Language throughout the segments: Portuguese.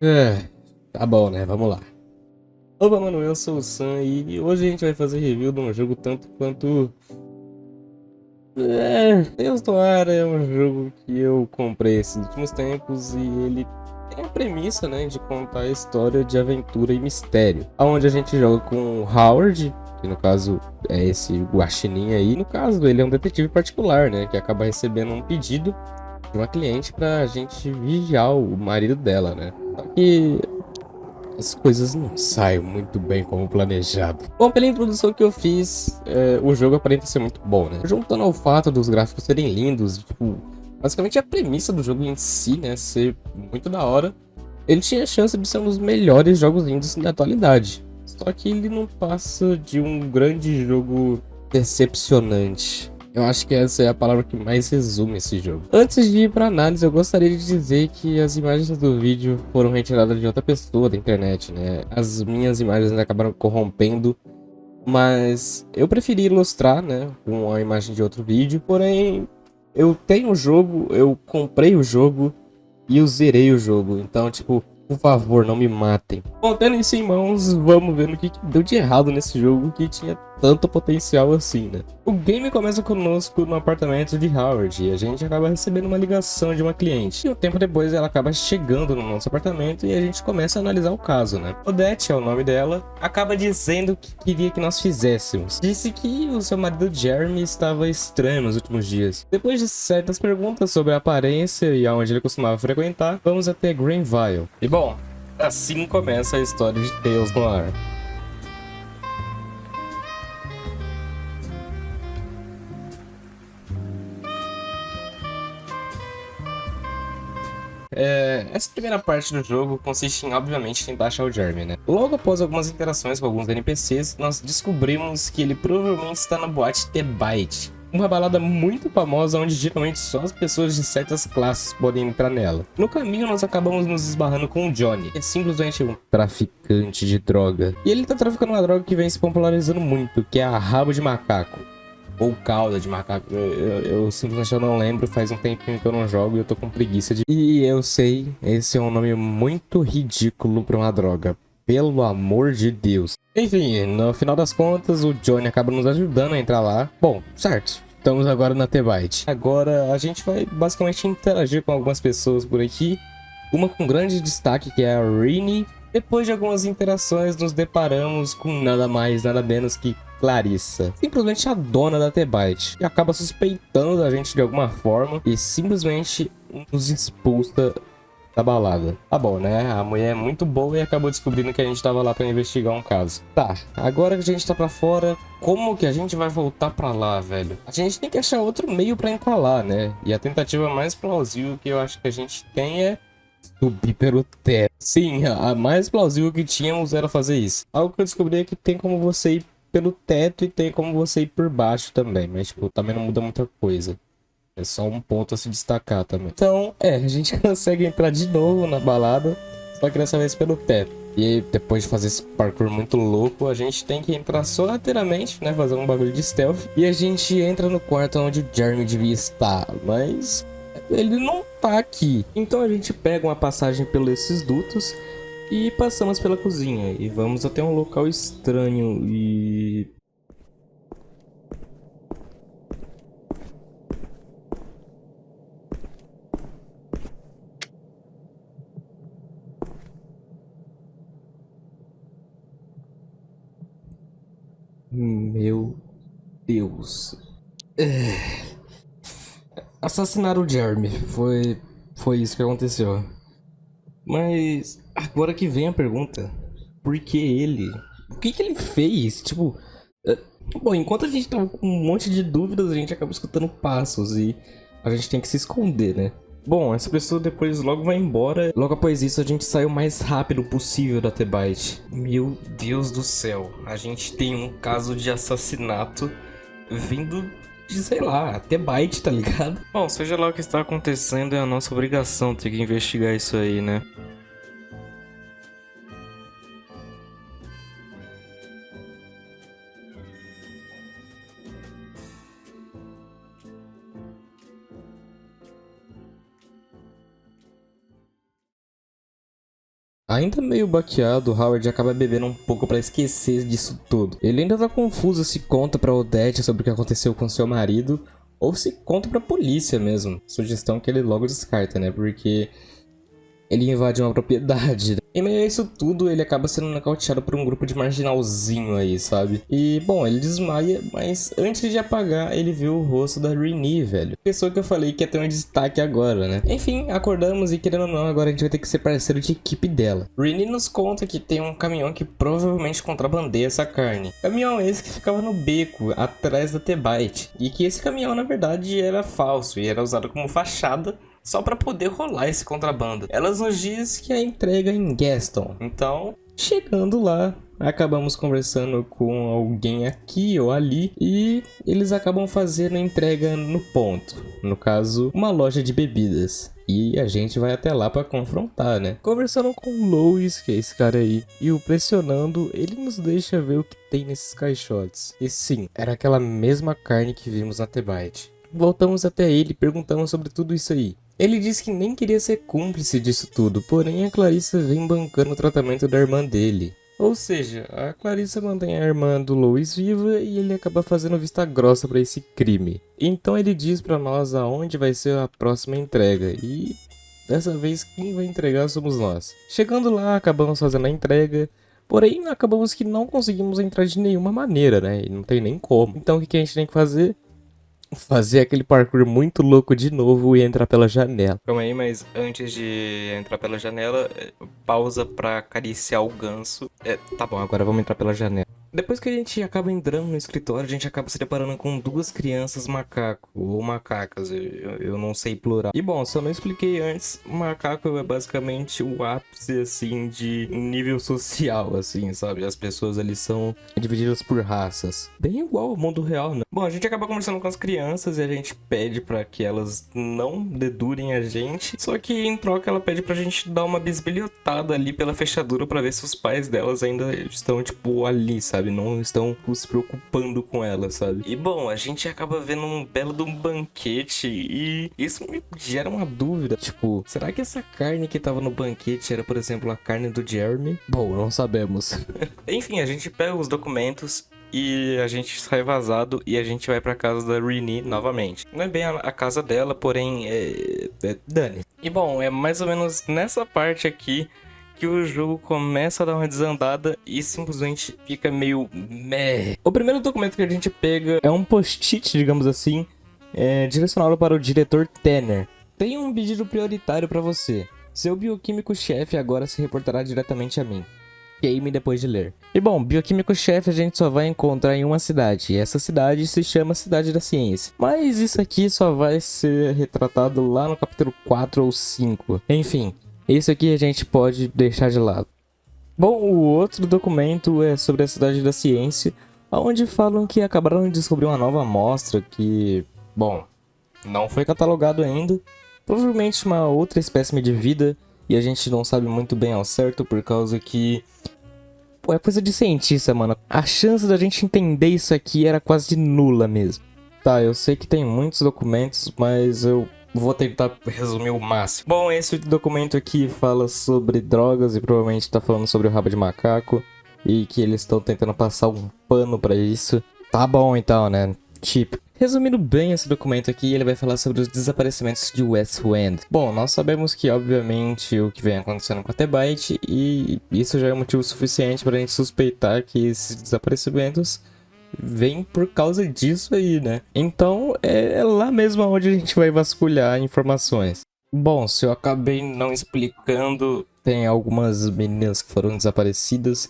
É, tá bom, né? Vamos lá. Opa, mano, eu sou o Sam e hoje a gente vai fazer review de um jogo tanto quanto. Deus do Ar é um jogo que eu comprei esses últimos tempos e ele tem a premissa, né, de contar a história de aventura e mistério. Onde a gente joga com o Howard, que no caso é esse guaxinim aí. No caso, ele é um detetive particular, né, que acaba recebendo um pedido de uma cliente pra gente vigiar o marido dela, né. Só que as coisas não saem muito bem como planejado. Bom, pela introdução que eu fiz, o jogo aparenta ser muito bom, né? Juntando ao fato dos gráficos serem lindos, tipo, basicamente a premissa do jogo em si, né, ser muito da hora, ele tinha chance de ser um dos melhores jogos indies da atualidade. Só que ele não passa de um grande jogo decepcionante. Eu acho que essa é a palavra que mais resume esse jogo. Antes de ir para análise, eu gostaria de dizer que as imagens do vídeo foram retiradas de outra pessoa da internet, né? As minhas imagens acabaram corrompendo, mas eu preferi ilustrar, né, com a imagem de outro vídeo. Porém, eu tenho o jogo, eu comprei o jogo e eu zerei o jogo. Então, tipo, por favor, não me matem. Bom, tendo isso em mãos, vamos ver no que deu de errado nesse jogo que tinha tanto potencial assim, né? O game começa conosco no apartamento de Howard e a gente acaba recebendo uma ligação de uma cliente. E um tempo depois ela acaba chegando no nosso apartamento e a gente começa a analisar o caso, né? Odette é o nome dela, acaba dizendo o que queria que nós fizéssemos. Disse que o seu marido Jeremy estava estranho nos últimos dias. Depois de certas perguntas sobre a aparência e aonde ele costumava frequentar, vamos até Greenville. E bom, assim começa a história de Tales no Ar. Essa primeira parte do jogo consiste em, obviamente, tentar achar o Jeremy, né? Logo após algumas interações com alguns NPCs, nós descobrimos que ele provavelmente está na boate The Bite, uma balada muito famosa onde geralmente só as pessoas de certas classes podem entrar nela. No caminho, nós acabamos nos esbarrando com o Johnny, que é simplesmente um traficante de droga. E ele tá traficando uma droga que vem se popularizando muito, que é a rabo de macaco. Ou cauda de macaco. Eu simplesmente não lembro. Faz um tempinho que eu não jogo e eu tô com preguiça de. E eu sei, esse é um nome muito ridículo pra uma droga. Pelo amor de Deus. Enfim, no final das contas, o Johnny acaba nos ajudando a entrar lá. Bom, certo. Estamos agora na T-Byte. Agora a gente vai basicamente interagir com algumas pessoas por aqui. Uma com grande destaque que é a Rini. Depois de algumas interações, nos deparamos com nada mais, nada menos que Clarissa, simplesmente a dona da T-Byte, que acaba suspeitando da gente de alguma forma e simplesmente nos expulsa da balada. Tá bom, né? A mulher é muito boa e acabou descobrindo que a gente tava lá pra investigar um caso. Tá, agora que a gente tá pra fora, como que a gente vai voltar pra lá, velho? A gente tem que achar outro meio pra entrar lá, né? E a tentativa mais plausível que eu acho que a gente tem é subir pelo teto. Sim, a mais plausível que tínhamos era fazer isso. Algo que eu descobri é que tem como você ir pelo teto e tem como você ir por baixo também. Mas, tipo, também não muda muita coisa. É só um ponto a se destacar também. Então, a gente consegue entrar de novo na balada, só que dessa vez pelo teto. E depois de fazer esse parkour muito louco, a gente tem que entrar sorrateiramente, né? Fazer um bagulho de stealth. E a gente entra no quarto onde o Jeremy devia estar. Mas ele não tá aqui. Então a gente pega uma passagem pelos esses dutos e passamos pela cozinha. E vamos até um local estranho e... Meu Deus. Assassinaram o Jeremy. Foi isso que aconteceu. Mas agora que vem a pergunta. Por que ele? O que que ele fez? Tipo, é, bom, enquanto a gente tava com um monte de dúvidas, a gente acaba escutando passos e a gente tem que se esconder, né? Bom, essa pessoa depois logo vai embora. Logo após isso, a gente sai o mais rápido possível da T-Byte. Meu Deus do céu, a gente tem um caso de assassinato vindo de, sei lá, T-Byte, tá ligado? Bom, seja lá o que está acontecendo, é a nossa obrigação ter que investigar isso aí, né? Ainda meio baqueado, Howard acaba bebendo um pouco pra esquecer disso tudo. Ele ainda tá confuso se conta pra Odette sobre o que aconteceu com seu marido ou se conta pra polícia mesmo. Sugestão que ele logo descarta, né? Porque ele invade uma propriedade. Em meio a isso tudo, ele acaba sendo nocauteado por um grupo de marginalzinho aí, sabe? E, bom, ele desmaia, mas antes de apagar, ele vê o rosto da Renee, velho. Pessoa que eu falei que ia ter um destaque agora, né? Enfim, acordamos e, querendo ou não, agora a gente vai ter que ser parceiro de equipe dela. Renee nos conta que tem um caminhão que provavelmente contrabandeia essa carne. Caminhão esse que ficava no beco, atrás da T-Bite. E que esse caminhão, na verdade, era falso e era usado como fachada só para poder rolar esse contrabando. Elas nos diz que a entrega é em Gaston. Então, chegando lá, acabamos conversando com alguém aqui ou ali e eles acabam fazendo a entrega no ponto. No caso, uma loja de bebidas. E a gente vai até lá para confrontar, né? Conversando com o Lois, que é esse cara aí, e o pressionando, ele nos deixa ver o que tem nesses caixotes. E sim, era aquela mesma carne que vimos na T-Bite. Voltamos até ele e perguntamos sobre tudo isso aí. Ele disse que nem queria ser cúmplice disso tudo, porém a Clarissa vem bancando o tratamento da irmã dele. Ou seja, a Clarissa mantém a irmã do Lois viva e ele acaba fazendo vista grossa para esse crime. Então ele diz para nós aonde vai ser a próxima entrega e dessa vez quem vai entregar somos nós. Chegando lá, acabamos fazendo a entrega, porém acabamos que não conseguimos entrar de nenhuma maneira, né? E não tem nem como. Então o que a gente tem que fazer? Fazer aquele parkour muito louco de novo e entrar pela janela. Calma aí, mas antes de entrar pela janela, pausa pra acariciar o ganso. Tá bom, agora vamos entrar pela janela. Depois que a gente acaba entrando no escritório, a gente acaba se deparando com duas crianças macaco, ou macacas, eu não sei plural. E bom, se eu não expliquei antes, macaco é basicamente o ápice, assim, de nível social, assim, sabe? As pessoas ali são divididas por raças. Bem igual ao mundo real, né? Bom, a gente acaba conversando com as crianças e a gente pede pra que elas não dedurem a gente. Só que em troca ela pede pra gente dar uma bisbilhotada ali pela fechadura pra ver se os pais delas ainda estão, tipo, ali, sabe? Não estão se preocupando com ela, sabe? E bom, a gente acaba vendo um belo de um banquete e isso me gera uma dúvida. Tipo, será que essa carne que tava no banquete era, por exemplo, a carne do Jeremy? Bom, não sabemos. Enfim, a gente pega os documentos e a gente sai vazado e a gente vai pra casa da Renee novamente. Não é bem a casa dela, porém Dani. E bom, é mais ou menos nessa parte aqui que o jogo começa a dar uma desandada e simplesmente fica meio meh. O primeiro documento que a gente pega é um post-it, digamos assim, direcionado para o diretor Tanner. Tem um pedido prioritário para você. Seu bioquímico-chefe agora se reportará diretamente a mim. Game depois de ler. E bom, bioquímico-chefe a gente só vai encontrar em uma cidade, e essa cidade se chama Cidade da Ciência. Mas isso aqui só vai ser retratado lá no capítulo 4 ou 5. Enfim, isso aqui a gente pode deixar de lado. Bom, o outro documento é sobre a Cidade da Ciência, onde falam que acabaram de descobrir uma nova amostra que, bom, não foi catalogado ainda. Provavelmente uma outra espécime de vida, e a gente não sabe muito bem ao certo por causa que... Pô, é coisa de cientista, mano. A chance da gente entender isso aqui era quase nula mesmo. Tá, eu sei que tem muitos documentos, mas eu vou tentar resumir o máximo. Bom, esse documento aqui fala sobre drogas e provavelmente tá falando sobre o rabo de macaco. E que eles estão tentando passar um pano pra isso. Tá bom então, né? Tipo, resumindo bem esse documento aqui, ele vai falar sobre os desaparecimentos de Westwind. Bom, nós sabemos que, obviamente, o que vem acontecendo com a T-Bite, e isso já é motivo suficiente pra gente suspeitar que esses desaparecimentos vêm por causa disso aí, né? Então, é lá mesmo onde a gente vai vasculhar informações. Bom, se eu acabei não explicando, tem algumas meninas que foram desaparecidas.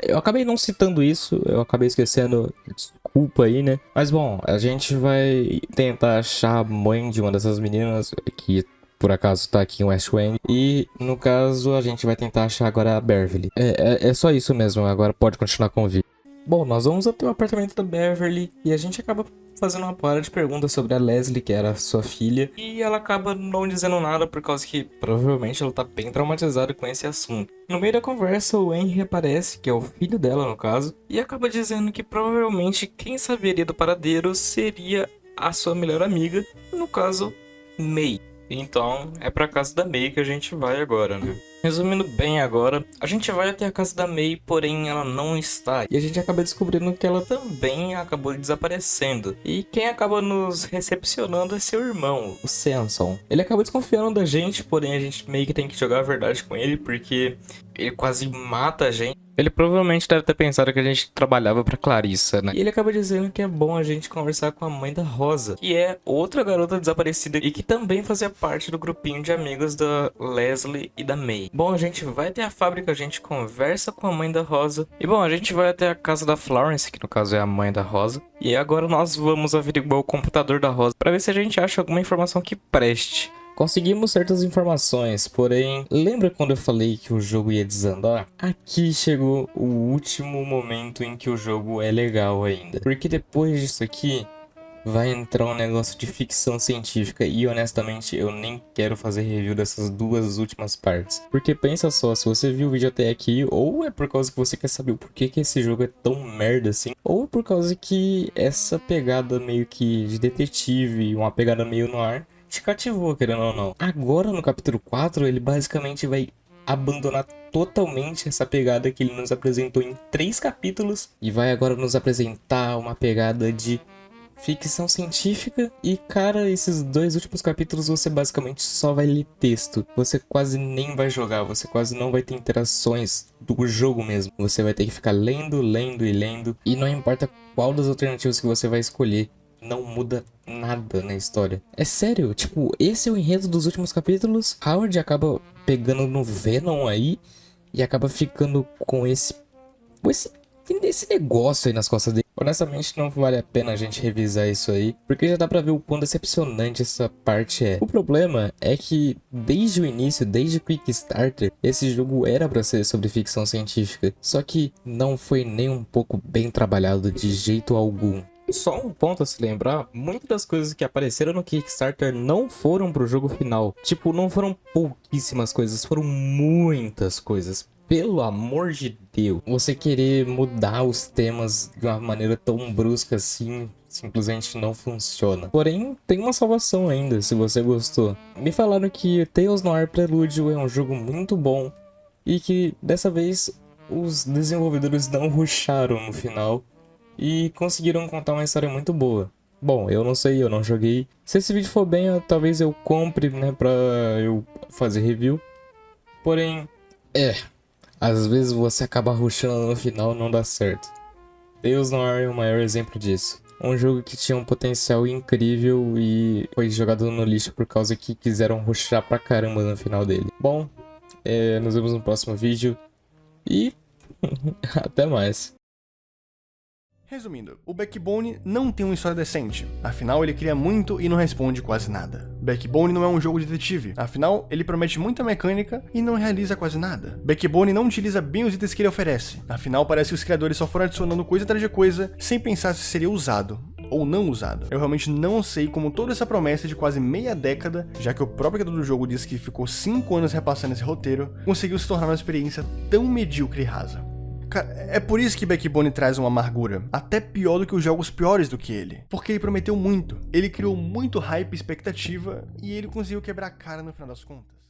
Eu acabei não citando isso, eu acabei esquecendo, desculpa aí, né? Mas bom, a gente vai tentar achar a mãe de uma dessas meninas, que por acaso tá aqui em West Wing. E no caso, a gente vai tentar achar agora a Beverly. É só isso mesmo, agora pode continuar com o vídeo. Bom, nós vamos até o apartamento da Beverly e a gente acaba fazendo uma porrada de perguntas sobre a Leslie, que era sua filha, e ela acaba não dizendo nada por causa que provavelmente ela tá bem traumatizada com esse assunto. No meio da conversa, o Henry aparece, que é o filho dela no caso, e acaba dizendo que provavelmente quem saberia do paradeiro seria a sua melhor amiga, no caso, May. Então, é pra casa da May que a gente vai agora, né? Resumindo bem agora, a gente vai até a casa da May, porém ela não está. E a gente acaba descobrindo que ela também acabou desaparecendo. E quem acaba nos recepcionando é seu irmão, o Samson. Ele acaba desconfiando da gente, porém a gente meio que tem que jogar a verdade com ele, porque ele quase mata a gente. Ele provavelmente deve ter pensado que a gente trabalhava pra Clarissa, né? E ele acaba dizendo que é bom a gente conversar com a mãe da Rosa, que é outra garota desaparecida e que também fazia parte do grupinho de amigos da Leslie e da May. Bom, a gente vai até a fábrica, a gente conversa com a mãe da Rosa. E bom, a gente vai até a casa da Florence, que no caso é a mãe da Rosa. E agora nós vamos averiguar o computador da Rosa pra ver se a gente acha alguma informação que preste. Conseguimos certas informações, porém, lembra quando eu falei que o jogo ia desandar? Aqui chegou o último momento em que o jogo é legal ainda. Porque depois disso aqui, vai entrar um negócio de ficção científica e honestamente eu nem quero fazer review dessas duas últimas partes. Porque pensa só, se você viu o vídeo até aqui, ou é por causa que você quer saber o porquê que esse jogo é tão merda assim, ou é por causa que essa pegada meio que de detetive, uma pegada meio no ar, te cativou, querendo ou não. Agora no capítulo 4, ele basicamente vai abandonar totalmente essa pegada que ele nos apresentou em 3 capítulos e vai agora nos apresentar uma pegada de ficção científica. E cara, esses 2 últimos capítulos você basicamente só vai ler texto. Você quase nem vai jogar, você quase não vai ter interações do jogo mesmo. Você vai ter que ficar lendo, lendo e lendo. E não importa qual das alternativas que você vai escolher, não muda nada na história. É sério, tipo, esse é o enredo dos últimos capítulos. Howard acaba pegando no Venom aí e acaba ficando com esse negócio aí nas costas dele. Honestamente, não vale a pena a gente revisar isso aí, porque já dá pra ver o quão decepcionante essa parte é. O problema é que, desde o início, desde o Quickstarter, esse jogo era pra ser sobre ficção científica, só que não foi nem um pouco bem trabalhado de jeito algum. Só um ponto a se lembrar, muitas das coisas que apareceram no Kickstarter não foram pro jogo final. Tipo, não foram pouquíssimas coisas, foram muitas coisas. Pelo amor de Deus, você querer mudar os temas de uma maneira tão brusca assim, simplesmente não funciona. Porém, tem uma salvação ainda, se você gostou. Me falaram que Tales Noir Prelude é um jogo muito bom e que dessa vez os desenvolvedores não rusharam no final e conseguiram contar uma história muito boa. Bom, eu não sei, eu não joguei. Se esse vídeo for bem, talvez eu compre, né, pra eu fazer review. Porém, às vezes você acaba rushando no final, não dá certo. Tales Noir é o maior exemplo disso. Um jogo que tinha um potencial incrível e foi jogado no lixo por causa que quiseram rushar pra caramba no final dele. Bom, nos vemos no próximo vídeo e até mais. Resumindo, o Backbone não tem uma história decente, afinal ele cria muito e não responde quase nada. Backbone não é um jogo de detetive, afinal ele promete muita mecânica e não realiza quase nada. Backbone não utiliza bem os itens que ele oferece, afinal parece que os criadores só foram adicionando coisa atrás de coisa sem pensar se seria usado ou não usado. Eu realmente não sei como toda essa promessa de quase meia década, já que o próprio criador do jogo disse que ficou 5 anos repassando esse roteiro, conseguiu se tornar uma experiência tão medíocre e rasa. Cara, é por isso que Backbone traz uma amargura, até pior do que os jogos piores do que ele. Porque ele prometeu muito, ele criou muito hype e expectativa, e ele conseguiu quebrar a cara no final das contas.